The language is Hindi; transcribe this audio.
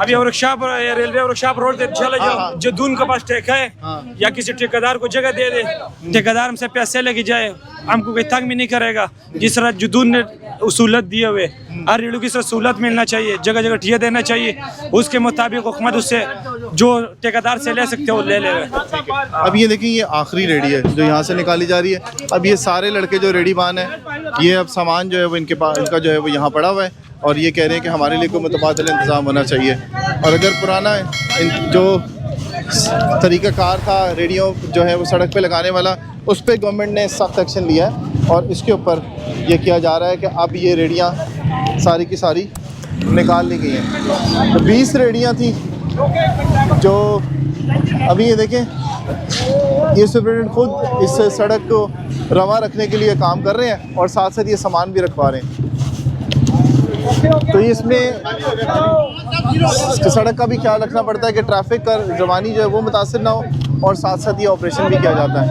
अभी वर्कशॉप रेलवे वर्कशॉप रोड चले जाओ, जो दून के पास ठेका है या किसी ठेकेदार को जगह दे दे, ठेकेदार हमसे पैसे लेके जाए, हमको कोई तंग भी नहीं करेगा। जिस तरह जुदून ने उसूलत दिए हुए, हर रेडियो की सहूलत मिलना चाहिए, जगह जगह ठिया देना चाहिए, उसके मुताबिक हुकूमत उससे जो ठेकेदार से ले सकते हो ले ले। अब ये देखिए, ये आखिरी रेडी है जो यहाँ से निकाली जा रही है। अब ये सारे लड़के जो रेडी बान है, ये अब सामान जो है वो इनके पास, इनका जो है वो यहाँ पड़ा हुआ है और ये कह रहे हैं कि हमारे लिए कोई मुतबादिल इंतज़ाम होना चाहिए। और अगर पुराना जो तरीक़ाकार था रेडियो जो है वो सड़क पे लगाने वाला, उस पर गवर्नमेंट ने सख्त एक्शन लिया है और इसके ऊपर ये किया जा रहा है कि अब ये रेडियाँ सारी की सारी निकाल ली गई हैं। तो 20 रेडियाँ थी जो अभी ये देखें, ये सुप्रिटेंडेंट खुद इस सड़क को रवा रखने के लिए काम कर रहे हैं और साथ साथ ये सामान भी रखवा रहे हैं। तो इसमें सड़क का भी ख्याल रखना पड़ता है कि ट्रैफिक का रवानी जो है वो मुतासिर ना हो और साथ साथ ये ऑपरेशन भी किया जाता है।